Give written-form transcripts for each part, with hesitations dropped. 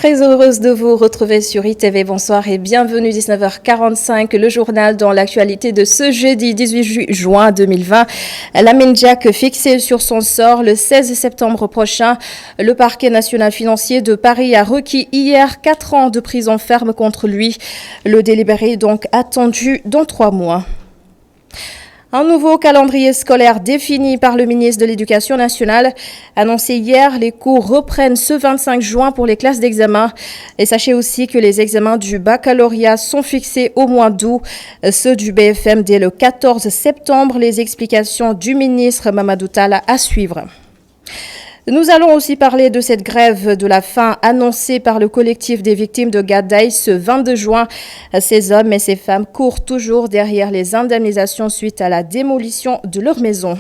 Très heureuse de vous retrouver sur ITV. Bonsoir et bienvenue 19h45, le journal dans l'actualité de ce jeudi 18 juin 2020. Lamine Diack fixé sur son sort le 16 septembre prochain. Le parquet national financier de Paris a requis hier 4 ans de prison ferme contre lui. Le délibéré est donc attendu dans 3 mois. Un nouveau calendrier scolaire défini par le ministre de l'Éducation nationale. Annoncé hier, les cours reprennent ce 25 juin pour les classes d'examen. Et sachez aussi que les examens du baccalauréat sont fixés au mois d'août, ceux du BFM dès le 14 septembre. Les explications du ministre Mamadou Talla à suivre. Nous allons aussi parler de cette grève de la faim annoncée par le collectif des victimes de Gadaye ce 22 juin. Ces hommes et ces femmes courent toujours derrière les indemnisations suite à la démolition de leur maison.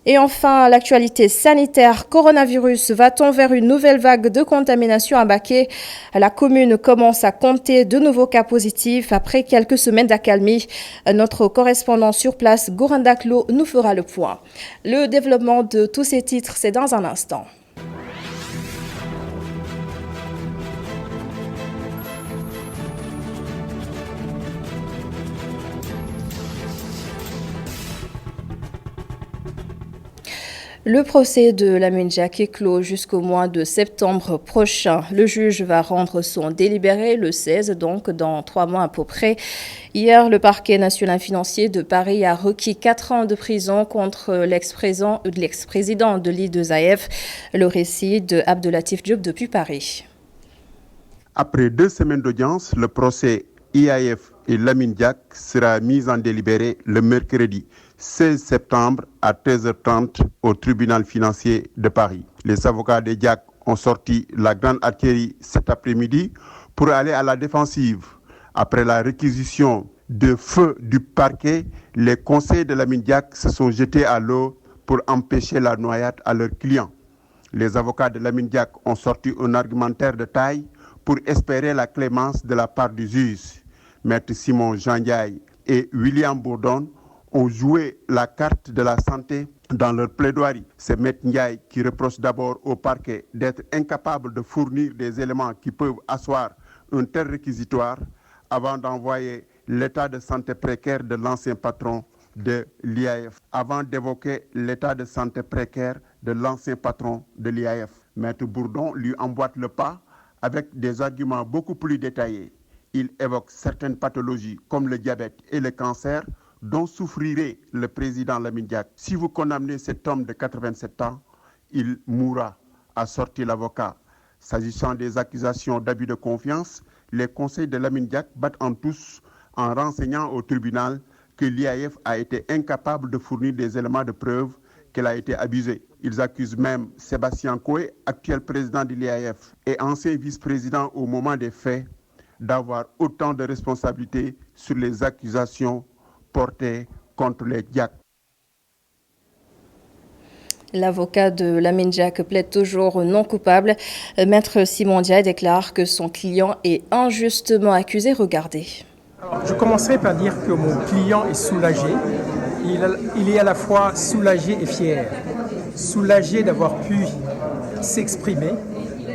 Et enfin, l'actualité sanitaire, coronavirus, va-t-on vers une nouvelle vague de contamination à Baké? La commune commence à compter de nouveaux cas positifs après quelques semaines d'accalmie. Notre correspondant sur place, Goranda Klo, nous fera le point. Le développement de tous ces titres, c'est dans un instant. Le procès de Lamine Diack est clos jusqu'au mois de septembre prochain. Le juge va rendre son délibéré le 16, donc dans 3 mois à peu près. Hier, le parquet national financier de Paris a requis 4 ans de prison contre l'ex-président de l'I2AF. Le récit de Abdelatif Diop depuis Paris. Après 2 semaines d'audience, le procès IAF et Lamine Diack sera mis en délibéré le mercredi 16 septembre à 13h30 au tribunal financier de Paris. Les avocats de Diack ont sorti la grande artillerie cet après-midi pour aller à la défensive. Après la réquisition de feu du parquet, les conseillers de Lamine Diack se sont jetés à l'eau pour empêcher la noyade à leurs clients. Les avocats de Lamine Diack ont sorti un argumentaire de taille pour espérer la clémence de la part du juge. Maître Simon Jean-Ndiaye et William Bourdon ont joué la carte de la santé dans leur plaidoirie. C'est Maître Ndiaye qui reproche d'abord au parquet d'être incapable de fournir des éléments qui peuvent asseoir un tel réquisitoire avant d'envoyer l'état de santé précaire de l'ancien patron de l'IAF. Avant d'évoquer l'état de santé précaire de l'ancien patron de l'IAF, Maître Bourdon lui emboîte le pas avec des arguments beaucoup plus détaillés. Il évoque certaines pathologies comme le diabète et le cancer dont souffrirait le président Lamine Diack. Si vous condamnez cet homme de 87 ans, il mourra, a sorti l'avocat. S'agissant des accusations d'abus de confiance, les conseils de Lamine Diack battent en touche en renseignant au tribunal que l'IAF a été incapable de fournir des éléments de preuve qu'elle a été abusée. Ils accusent même Sébastien Coé, actuel président de l'IAF et ancien vice-président au moment des faits, d'avoir autant de responsabilités sur les accusations portées contre les Diack. L'avocat de Lamine Diack plaide toujours non coupable. Maître Simon Ndiaye déclare que son client est injustement accusé. Regardez. Alors, je commencerai par dire que mon client est soulagé. Il est à la fois soulagé et fier. Soulagé d'avoir pu s'exprimer,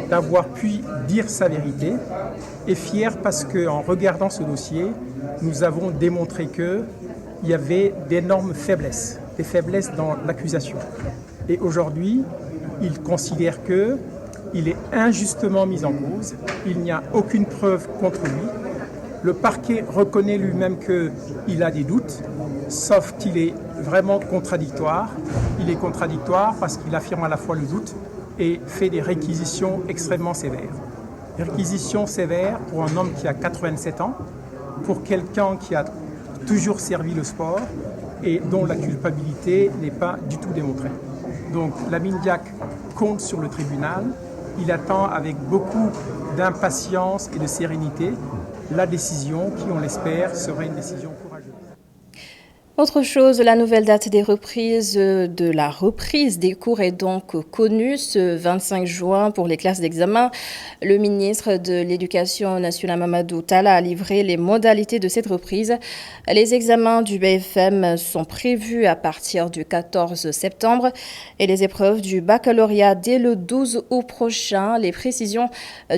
d'avoir pu dire sa vérité, et fier parce qu'en regardant ce dossier, nous avons démontré qu'il y avait d'énormes faiblesses, des faiblesses dans l'accusation. Et aujourd'hui, il considère qu'il est injustement mis en cause, il n'y a aucune preuve contre lui. Le parquet reconnaît lui-même qu'il a des doutes, sauf qu'il est vraiment contradictoire. Il est contradictoire parce qu'il affirme à la fois le doute et fait des réquisitions extrêmement sévères. Des réquisitions sévères pour un homme qui a 87 ans, pour quelqu'un qui a toujours servi le sport et dont la culpabilité n'est pas du tout démontrée. Donc Lamine Diack compte sur le tribunal. Il attend avec beaucoup d'impatience et de sérénité la décision qui, on l'espère, sera une décision courageuse. Autre chose, la nouvelle date de la reprise des cours est donc connue ce 25 juin pour les classes d'examen. Le ministre de l'Éducation nationale Mamadou Talla a livré les modalités de cette reprise. Les examens du BFM sont prévus à partir du 14 septembre et les épreuves du baccalauréat dès le 12 août prochain. Les précisions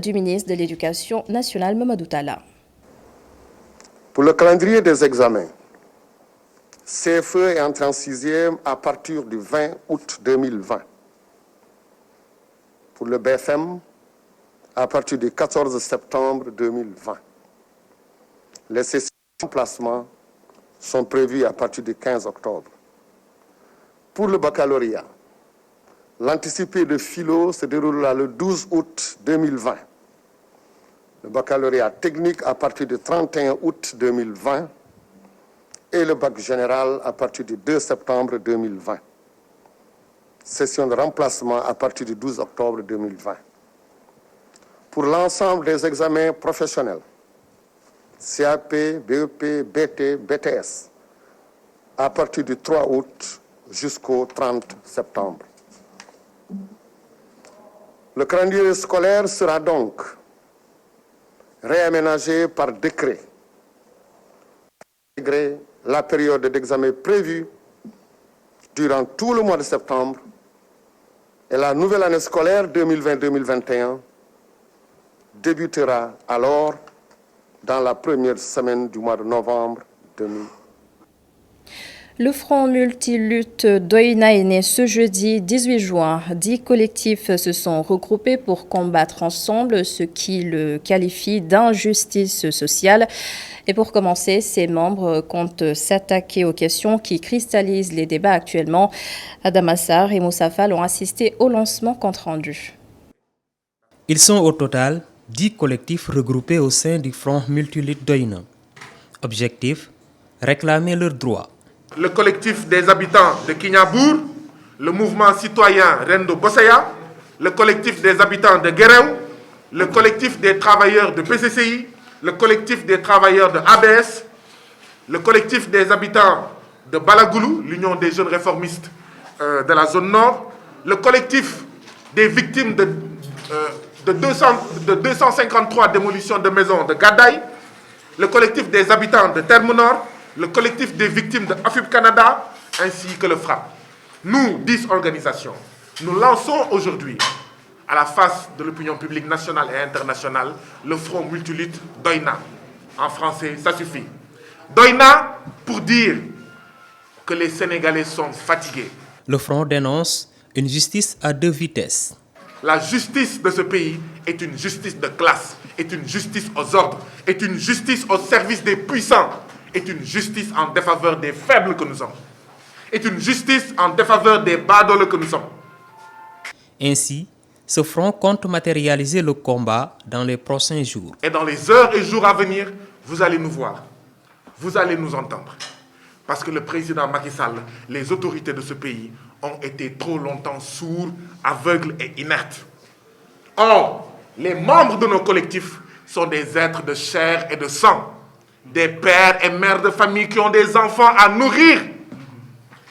du ministre de l'Éducation nationale Mamadou Talla. Pour le calendrier des examens, CFE est entré en sixième à partir du 20 août 2020. Pour le BFM, à partir du 14 septembre 2020. Les sessions de remplacement sont prévues à partir du 15 octobre. Pour le baccalauréat, l'anticipé de philo se déroulera le 12 août 2020. Le baccalauréat technique à partir du 31 août 2020 et le bac général à partir du 2 septembre 2020. Session de remplacement à partir du 12 octobre 2020. Pour l'ensemble des examens professionnels, CAP, BEP, BT, BTS, à partir du 3 août jusqu'au 30 septembre. Le calendrier scolaire sera donc réaménagé par décret, malgré la période d'examen prévue durant tout le mois de septembre et la nouvelle année scolaire 2020-2021 débutera alors dans la première semaine du mois de novembre 2020. Le Front multilutte Doïna est né ce jeudi 18 juin. 10 collectifs se sont regroupés pour combattre ensemble ce qui le qualifie d'injustice sociale. Et pour commencer, ses membres comptent s'attaquer aux questions qui cristallisent les débats actuellement. Adam Assar et Moussa Fall ont assisté au lancement compte rendu. Ils sont au total 10 collectifs regroupés au sein du Front multilutte Doïna. Objectif, réclamer leurs droits. Le collectif des habitants de Kinyabour, le mouvement citoyen Rendo Bossaya, le collectif des habitants de Guéréou, le collectif des travailleurs de PCCI, le collectif des travailleurs de ABS, le collectif des habitants de Balagoulou, l'Union des jeunes réformistes de la zone nord, le collectif des victimes de 253 démolitions de maisons de Gadaï, le collectif des habitants de Terme Nord, le collectif des victimes de AFUB Canada, ainsi que le FRAP. Nous, 10 organisations, nous lançons aujourd'hui, à la face de l'opinion publique nationale et internationale, le Front multilutte Doïna. En français, ça suffit. Doïna pour dire que les Sénégalais sont fatigués. Le Front dénonce une justice à deux vitesses. La justice de ce pays est une justice de classe, est une justice aux ordres, est une justice au service des puissants, est une justice en défaveur des faibles que nous sommes, est une justice en défaveur des badaules que nous sommes. Ainsi, ce front compte matérialiser le combat dans les prochains jours. Et dans les heures et jours à venir, vous allez nous voir, vous allez nous entendre. Parce que le président Macky Sall, les autorités de ce pays ont été trop longtemps sourds, aveugles et inertes. Or, les membres de nos collectifs sont des êtres de chair et de sang, des pères et mères de famille qui ont des enfants à nourrir,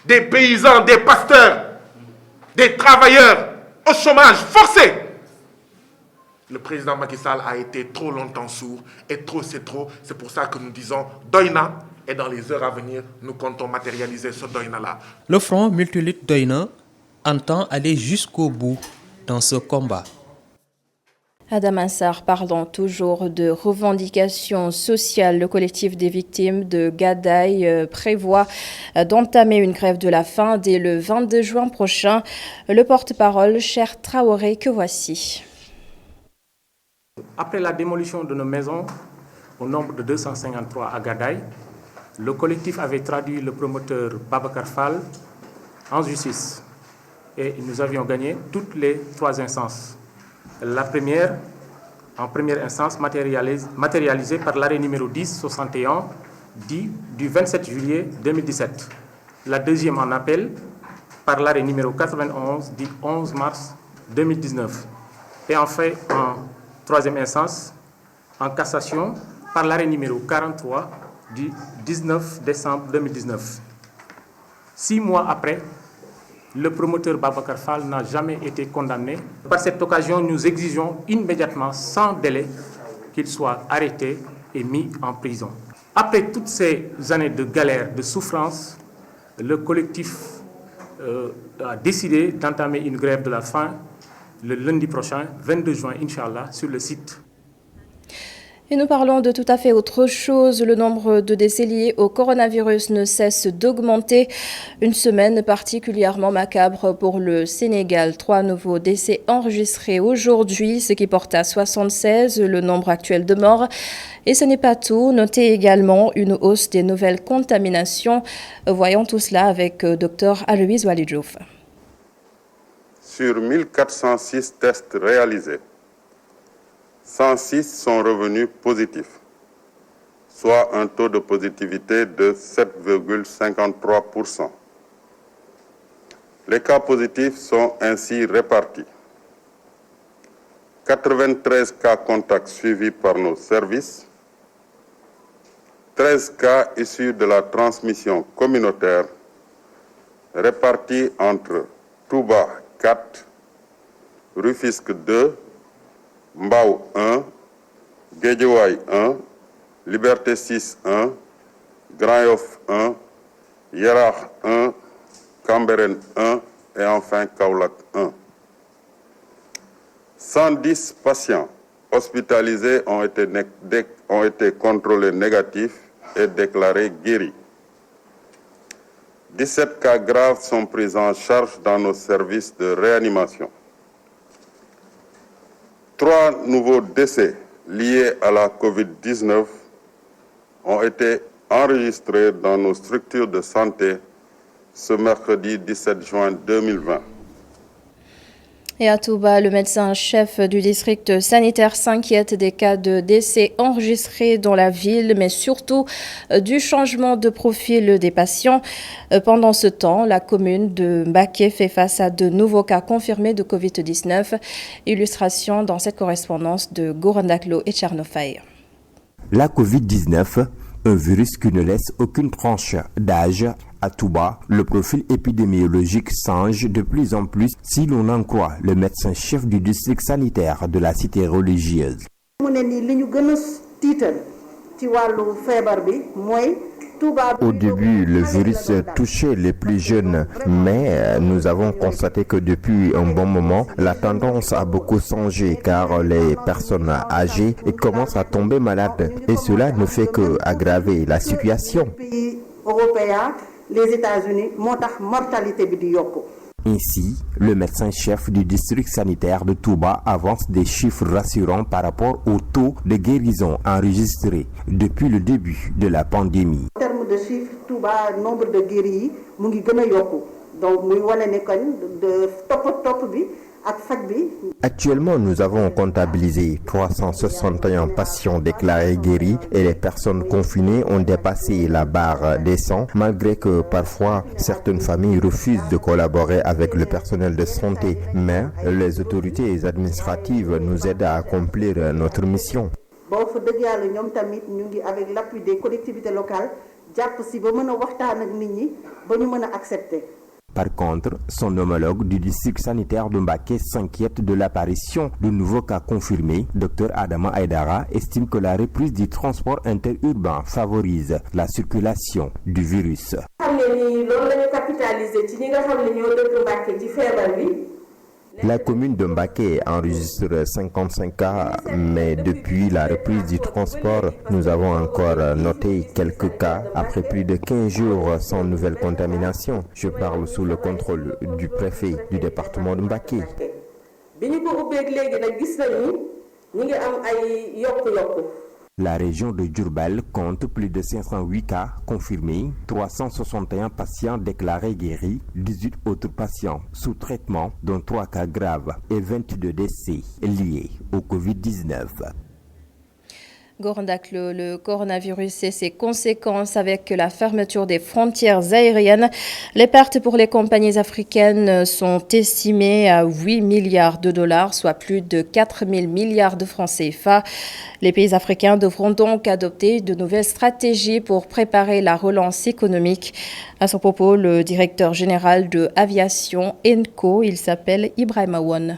des paysans, des pasteurs, des travailleurs au chômage forcé. Le président Macky Sall a été trop longtemps sourd et trop c'est trop. C'est pour ça que nous disons Doïna et dans les heures à venir, nous comptons matérialiser ce Doïna-là. Le Front multilutte Doïna entend aller jusqu'au bout dans ce combat. Adam Assar, parlant toujours de revendications sociales, le collectif des victimes de Gadaï prévoit d'entamer une grève de la faim dès le 22 juin prochain. Le porte-parole, Cher Traoré, que voici. Après la démolition de nos maisons, au nombre de 253 à Gadaï, le collectif avait traduit le promoteur Babacar Fall en justice. Et nous avions gagné toutes les 3 instances. La première, en première instance, matérialisée par l'arrêt numéro 1061 du 27 juillet 2017. La deuxième en appel par l'arrêt numéro 91 du 11 mars 2019. Et enfin, en troisième instance, en cassation par l'arrêt numéro 43 du 19 décembre 2019. 6 mois après, le promoteur Babacar Fall n'a jamais été condamné. Par cette occasion, nous exigeons immédiatement, sans délai, qu'il soit arrêté et mis en prison. Après toutes ces années de galère, de souffrance, le collectif a décidé d'entamer une grève de la faim le lundi prochain, 22 juin, Inch'Allah, sur le site. Et nous parlons de tout à fait autre chose. Le nombre de décès liés au coronavirus ne cesse d'augmenter. Une semaine particulièrement macabre pour le Sénégal. 3 nouveaux décès enregistrés aujourd'hui, ce qui porte à 76 le nombre actuel de morts. Et ce n'est pas tout. Notez également une hausse des nouvelles contaminations. Voyons tout cela avec Dr Aloïse Walidjouf. Sur 1406 tests réalisés, 106 sont revenus positifs, soit un taux de positivité de 7,53%. Les cas positifs sont ainsi répartis. 93 cas contacts suivis par nos services, 13 cas issus de la transmission communautaire répartis entre Touba 4, Rufisque 2, Mbao 1, Guédiawaye 1, Liberté 6 1, Grand Yoff 1, Yaraax 1, Cambérène 1 et enfin Kaolack 1. 110 patients hospitalisés ont été contrôlés négatifs et déclarés guéris. 17 cas graves sont pris en charge dans nos services de réanimation. 3 nouveaux décès liés à la COVID-19 ont été enregistrés dans nos structures de santé ce mercredi 17 juin 2020. Et à Touba, le médecin-chef du district sanitaire s'inquiète des cas de décès enregistrés dans la ville, mais surtout du changement de profil des patients. Pendant ce temps, la commune de Mbacké fait face à de nouveaux cas confirmés de Covid-19. Illustration dans cette correspondance de Gorandaklo et Tchernofaï. La Covid-19, un virus qui ne laisse aucune tranche d'âge. À Touba, le profil épidémiologique change de plus en plus si l'on en croit le médecin-chef du district sanitaire de la cité religieuse. Au début, le virus touchait les plus jeunes, mais nous avons constaté que depuis un bon moment, la tendance a beaucoup changé car les personnes âgées commencent à tomber malades et cela ne fait qu'aggraver la situation. Les États-Unis, mortalité bi yokku. Ainsi, le médecin-chef du district sanitaire de Touba avance des chiffres rassurants par rapport au taux de guérison enregistré depuis le début de la pandémie. En termes de chiffres, Touba, nombre de guéris yi mu ngi gën a yokku. Donc muy wane ne kon de topp bi ak faj bi. Actuellement, nous avons comptabilisé 361 patients déclarés guéris et les personnes confinées ont dépassé la barre des 100, malgré que parfois certaines familles refusent de collaborer avec le personnel de santé. Mais les autorités administratives nous aident à accomplir notre mission. Bon fa dëgg yàlla ñoom tamit ñu ngi avec l'appui des collectivités locales jàpp si ba mën a waxtaan ak nit ñi ba ñu mën a accepter. Par contre, son homologue du district sanitaire de Mbacké s'inquiète de l'apparition de nouveaux cas confirmés. Dr Adama Aïdara estime que la reprise du transport interurbain favorise la circulation du virus. La commune de Mbacké enregistre 55 cas, mais depuis la reprise du transport, nous avons encore noté quelques cas après plus de 15 jours sans nouvelle contamination. Je parle sous le contrôle du préfet du département de Mbacké. La région de Diourbel compte plus de 508 cas confirmés, 361 patients déclarés guéris, 18 autres patients sous traitement, dont 3 cas graves et 22 décès liés au Covid-19. Gorandak, le coronavirus et ses conséquences avec la fermeture des frontières aériennes. Les pertes pour les compagnies africaines sont estimées à 8 milliards de dollars, soit plus de 4 000 milliards de francs CFA. Les pays africains devront donc adopter de nouvelles stratégies pour préparer la relance économique. À son propos, le directeur général de Aviation ENCO, il s'appelle Ibrahim Awan.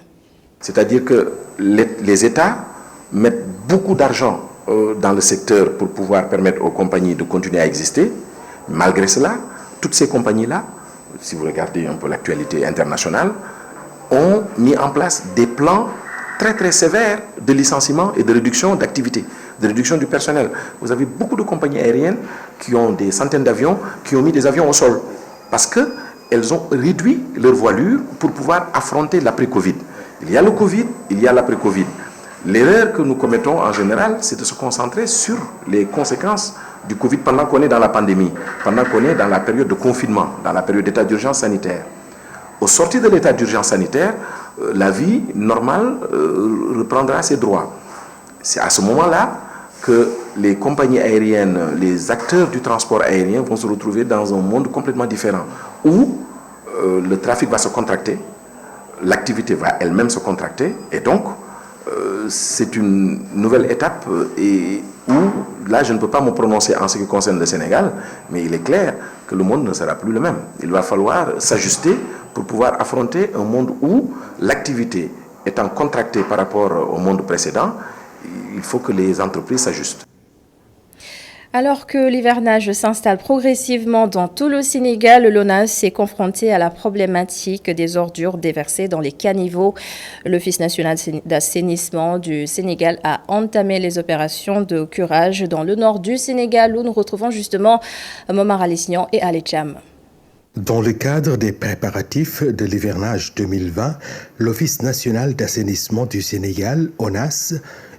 C'est-à-dire que les États mettent beaucoup d'argent dans le secteur pour pouvoir permettre aux compagnies de continuer à exister. Malgré cela, toutes ces compagnies-là, si vous regardez un peu l'actualité internationale, ont mis en place des plans très très sévères de licenciement et de réduction d'activité, de réduction du personnel. Vous avez beaucoup de compagnies aériennes qui ont des centaines d'avions, qui ont mis des avions au sol, parce qu'elles ont réduit leur voilure pour pouvoir affronter l'après-Covid. Il y a le Covid, il y a l'après-Covid. L'erreur que nous commettons en général, c'est de se concentrer sur les conséquences du Covid pendant qu'on est dans la pandémie, pendant qu'on est dans la période de confinement, dans la période d'état d'urgence sanitaire. Au sortir de l'état d'urgence sanitaire, la vie normale reprendra ses droits. C'est à ce moment-là que les compagnies aériennes, les acteurs du transport aérien vont se retrouver dans un monde complètement différent, où le trafic va se contracter, l'activité va elle-même se contracter, et donc c'est une nouvelle étape et où, là je ne peux pas me prononcer en ce qui concerne le Sénégal, mais il est clair que le monde ne sera plus le même. Il va falloir s'ajuster pour pouvoir affronter un monde où l'activité étant contractée par rapport au monde précédent, il faut que les entreprises s'ajustent. Alors que l'hivernage s'installe progressivement dans tout le Sénégal, l'ONAS est confronté à la problématique des ordures déversées dans les caniveaux. L'Office national d'assainissement du Sénégal a entamé les opérations de curage dans le nord du Sénégal, où nous retrouvons justement Momar Alessian et Alécham. Dans le cadre des préparatifs de l'hivernage 2020, l'Office national d'assainissement du Sénégal, ONAS,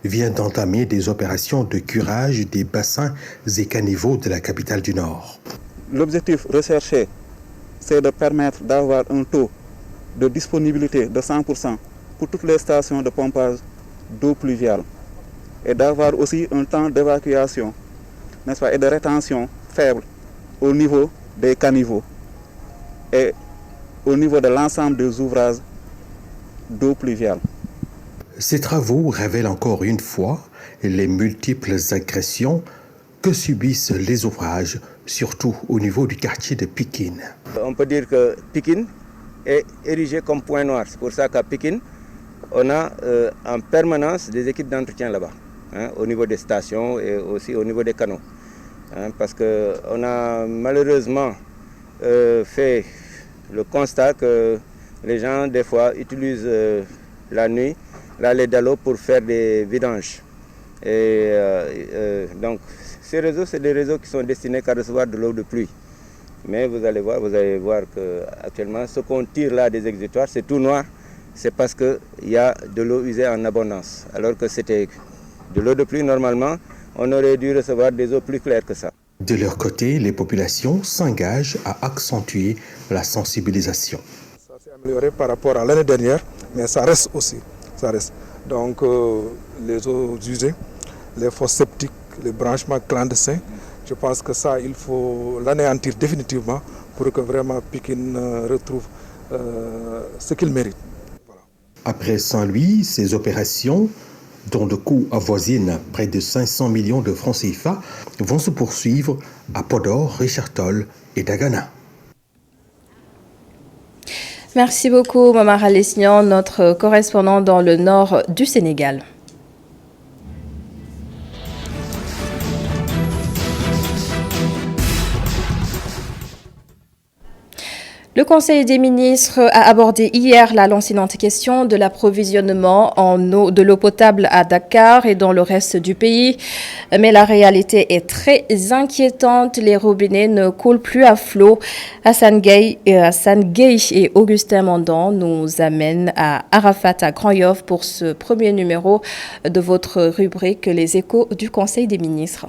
vient d'entamer des opérations de curage des bassins et caniveaux de la capitale du Nord. L'objectif recherché, c'est de permettre d'avoir un taux de disponibilité de 100% pour toutes les stations de pompage d'eau pluviale et d'avoir aussi un temps d'évacuation, n'est-ce pas, et de rétention faible au niveau des caniveaux et au niveau de l'ensemble des ouvrages d'eau pluviale. Ces travaux révèlent encore une fois les multiples agressions que subissent les ouvrages, surtout au niveau du quartier de Pikine. On peut dire que Pikine est érigé comme point noir. C'est pour ça qu'à Pikine, on a en permanence des équipes d'entretien là-bas, au niveau des stations et aussi au niveau des canaux. Parce qu'on a malheureusement fait le constat que les gens, des fois, utilisent la nuit l'allée d'Allo pour faire des vidanges. Et donc, ces réseaux, c'est des réseaux qui sont destinés qu'à recevoir de l'eau de pluie. Mais vous allez voir qu'actuellement, ce qu'on tire là des exutoires, c'est tout noir. C'est parce qu'il y a de l'eau usée en abondance. Alors que c'était de l'eau de pluie, normalement, on aurait dû recevoir des eaux plus claires que ça. De leur côté, les populations s'engagent à accentuer la sensibilisation. Ça s'est amélioré par rapport à l'année dernière, mais ça reste aussi. Ça reste. Donc les eaux usées, les fosses septiques, les branchements clandestins, je pense que ça, il faut l'anéantir définitivement pour que vraiment Pikine retrouve ce qu'il mérite. Voilà. Après Saint-Louis, ces opérations, dont le coût avoisine près de 500 millions de francs CFA, vont se poursuivre à Podor, Richard-Toll et Dagana. Merci beaucoup, Momar Alessian, notre correspondant dans le nord du Sénégal. Le Conseil des ministres a abordé hier la lancinante question de l'approvisionnement en eau, de l'eau potable à Dakar et dans le reste du pays. Mais la réalité est très inquiétante. Les robinets ne coulent plus à flot. Hassan Gueye et Augustin Mandan nous amènent à Arafat, à Grand-Yoff, pour ce premier numéro de votre rubrique Les Échos du Conseil des ministres.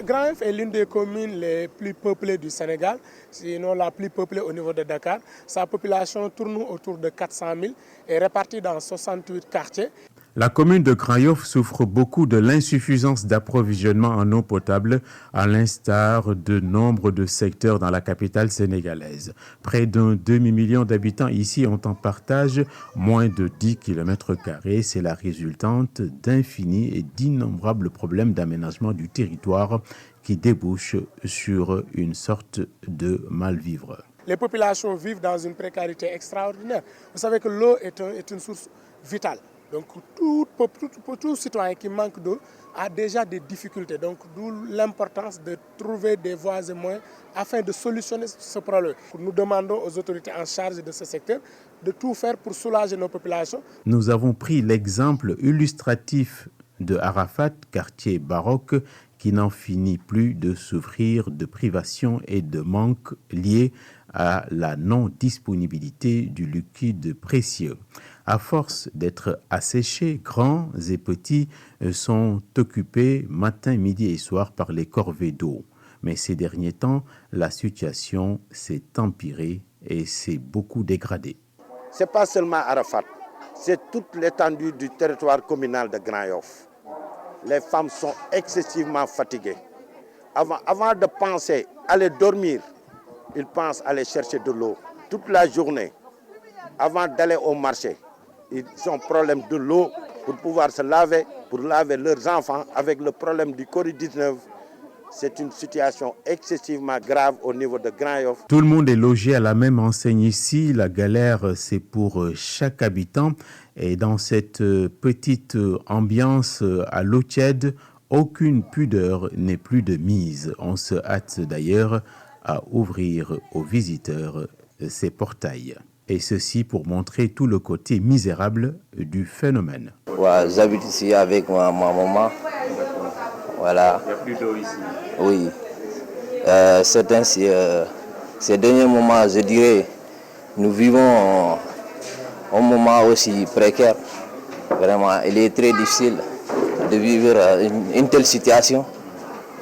Grand-Yoff est l'une des communes les plus peuplées du Sénégal, sinon la plus peuplée au niveau de Dakar. Sa population tourne autour de 400 000 et répartie dans 68 quartiers. La commune de Grand-Yoff souffre beaucoup de l'insuffisance d'approvisionnement en eau potable, à l'instar de nombre de secteurs dans la capitale sénégalaise. Près d'un demi-million d'habitants ici ont en partage moins de 10 km². C'est la résultante d'infinis et d'innombrables problèmes d'aménagement du territoire qui débouchent sur une sorte de mal-vivre. Les populations vivent dans une précarité extraordinaire. Vous savez que l'eau est une source vitale. Donc tout citoyen qui manque d'eau a déjà des difficultés. Donc d'où l'importance de trouver des voies et moyens afin de solutionner ce problème. Nous demandons aux autorités en charge de ce secteur de tout faire pour soulager nos populations. Nous avons pris l'exemple illustratif de Arafat, quartier baroque, qui n'en finit plus de souffrir de privations et de manques liés à la non-disponibilité du liquide précieux. À force d'être asséchés, grands et petits sont occupés matin, midi et soir par les corvées d'eau. Mais ces derniers temps, la situation s'est empirée et s'est beaucoup dégradée. Ce n'est pas seulement Arafat, c'est toute l'étendue du territoire communal de Grand-Yoff. Les femmes sont excessivement fatiguées. Avant de penser aller dormir, ils pensent aller chercher de l'eau toute la journée. Avant d'aller au marché, ils ont problème de l'eau pour pouvoir se laver, pour laver leurs enfants. Avec le problème du Covid-19, c'est une situation excessivement grave au niveau de Grand-Yoff. Tout le monde est logé à la même enseigne ici. La galère, c'est pour chaque habitant. Et dans cette petite ambiance à l'eau tiède, aucune pudeur n'est plus de mise. On se hâte d'ailleurs à ouvrir aux visiteurs ces portails. Et ceci pour montrer tout le côté misérable du phénomène. Ouais, j'habite ici avec ma maman. Voilà. Il n'y a plus d'eau ici. Oui. Ces derniers moments, je dirais, nous vivons un moment aussi précaire. Vraiment, il est très difficile de vivre une telle situation,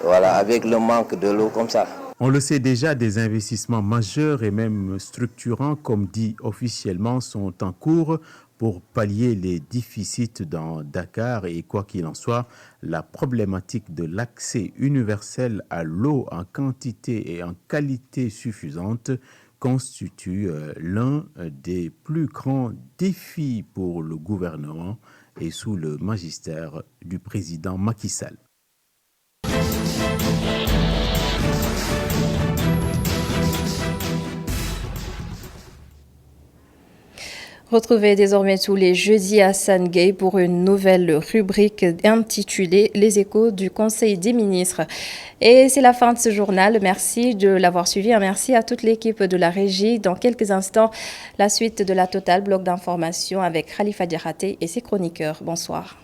voilà, avec le manque de l'eau comme ça. On le sait déjà, des investissements majeurs et même structurants, comme dit officiellement, sont en cours pour pallier les déficits dans Dakar. Et quoi qu'il en soit, la problématique de l'accès universel à l'eau en quantité et en qualité suffisante constitue l'un des plus grands défis pour le gouvernement et sous le magistère du président Macky Sall. Retrouvez désormais tous les jeudis Hassan Gueye pour une nouvelle rubrique intitulée « Les échos du Conseil des ministres ». Et c'est la fin de ce journal. Merci de l'avoir suivi. Merci à toute l'équipe de la régie. Dans quelques instants, la suite de la Total, bloc d'information avec Khalifa Diarraté et ses chroniqueurs. Bonsoir.